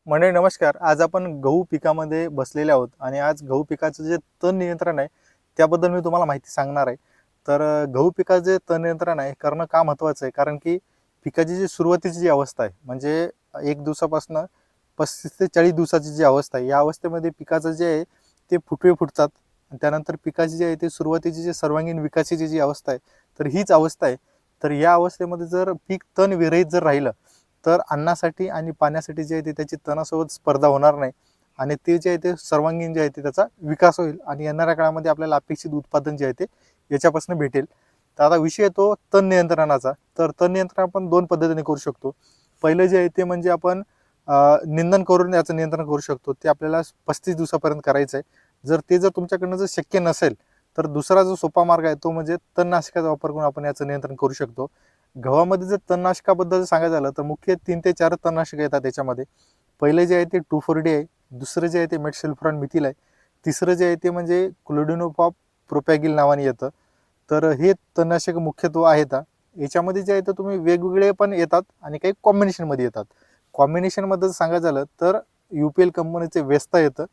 मंडळी नमस्कार. आज आपण गहू पिकामध्ये बसलेले आहोत आणि आज गहू पिकाचं जे तण नियंत्रण आहे त्याबद्दल मी तुम्हाला माहिती सांगणार आहे. तर गहू पिकाचं जे तण नियंत्रण आहे करणं का महत्त्वाचं आहे, कारण की पिकाची जी सुरुवातीची जी अवस्था आहे म्हणजे 1 दिवसापासून 35 ते 40 दिवसाची जी अवस्था आहे, या अवस्थेमध्ये पिकाचं जे आहे ते फुटवे फुटतात आणि त्यानंतर पिकाची जी आहे ते सुरुवातीची जी सर्वांगीण विकासाची जी अवस्था आहे, तर हीच अवस्था आहे. तर या अवस्थेमध्ये जर पीक तण विरहित जर राहिलं तर अन्नासाठी आणि पाण्यासाठी जे आहे ते त्याची तणासोबत स्पर्धा होणार नाही आणि ते जे आहे ते सर्वांगीण जे आहे ते त्याचा विकास होईल आणि येणाऱ्या काळामध्ये आपल्याला अपेक्षित उत्पादन जे आहे ते याच्यापासून भेटेल. तर आता विषय येतो तण नियंत्रणाचा. तर तण नियंत्रण आपण 2 पद्धतीने करू शकतो. पहिलं जे आहे ते म्हणजे आपण निंदन करून याचं नियंत्रण करू शकतो. ते आपल्याला 35 दिवसापर्यंत करायचं आहे. जर तुमच्याकडनं जर शक्य नसेल तर दुसरा जो सोपा मार्ग आहे तो म्हणजे तणनाशकाचा वापर करून आपण याचं नियंत्रण करू शकतो. गव्हामध्ये जर तणनाशकाबद्दल सांगायचं झालं तर मुख्य 3 ते 4 तणनाशक येतात त्याच्यामध्ये. पहिले जे आहे ते 2,4-D आहे, दुसरं जे आहे ते मेटसल्फोरान मिथिल आहे, तिसरं जे आहे ते म्हणजे क्लोडिनोफॉप प्रोपॅगिल नावाने येतं. तर हे तणनाशक मुख्यत्वे आहेत. याच्यामध्ये जे आहे ते तुम्ही वेगवेगळे पण येतात आणि काही कॉम्बिनेशनमध्ये येतात. कॉम्बिनेशनमध्ये सांगायचं झालं तर UPL कंपनीचे वेस्ता येतं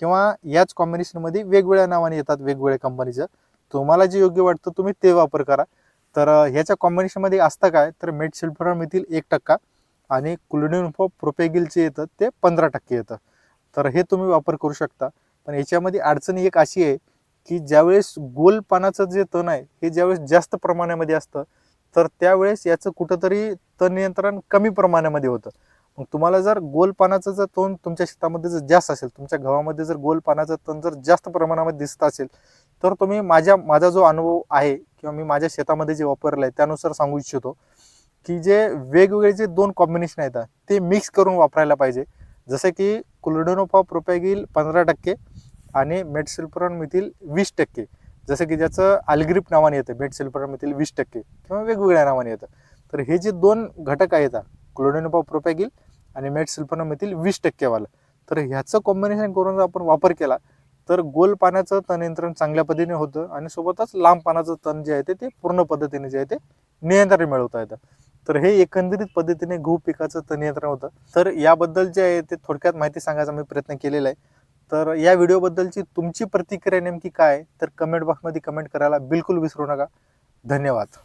किंवा याच कॉम्बिनेशनमध्ये वेगवेगळ्या नावाने येतात वेगवेगळ्या कंपनीचं. तुम्हाला जे योग्य वाटतं तुम्ही ते वापर करा. तर ह्याच्या कॉम्बिनेशनमध्ये असतं काय, तर मेटसल्फोरान मिथिल 1% आणि क्लोडिनोफॉप प्रोपॅगिलचे येतं ते 15% येतं. तर हे तुम्ही वापर करू शकता. पण याच्यामध्ये अडचण एक अशी आहे की ज्यावेळेस गोल पानाचं जे तण आहे हे ज्यावेळेस जास्त प्रमाणामध्ये असतं तर त्यावेळेस याचं कुठंतरी तण नियंत्रण कमी प्रमाणामध्ये होतं. मग तुम्हाला जर गोल पानाचं जर तण तुमच्या शेतामध्ये जर जास्त असेल, तुमच्या गव्हामध्ये जर गोल पानाचं तण जर जास्त प्रमाणामध्ये दिसत असेल, तर तुम्ही माझा जो अनुभव आहे किंवा मी माझ्या शेतामध्ये जे वापरलं आहे त्यानुसार सांगू इच्छितो की जे वेगवेगळे जे 2 कॉम्बिनेशन आहेत ते मिक्स करून वापरायला पाहिजे. जसं की क्लोडिनोफॉप प्रोपॅगिल 15% आणि मेटसल्फोरान मिथिल 20%. जसं की ज्याचं अल्ग्रिप नावाने येतं मेटसल्फोरान मिथिल 20% किंवा वेगवेगळ्या नावाने येतं. तर हे जे 2 घटक आहेत क्लोडिनोफॉप प्रोपॅगिल आणि मेटसल्फोरान मिथिल 20% वालं, तर ह्याचं कॉम्बिनेशन करून जर आपण वापर केला तर गोल पानाचं तण नियंत्रण चांगल्या पद्धतीने होतं आणि सोबतच लांब पानाचं तण जे आहे ते पूर्ण पद्धतीने जे आहे ते नियंत्रण मिळवता येतं. तर हे एकंदरीत पद्धतीने गहू पिकाचं तण नियंत्रण होतं. तर याबद्दल जे आहे ते थोडक्यात माहिती सांगायचा मी प्रयत्न केलेला आहे. तर या व्हिडिओबद्दलची तुमची प्रतिक्रिया नेमकी काय, तर कमेंट बॉक्समध्ये कमेंट करायला बिलकुल विसरू नका. धन्यवाद.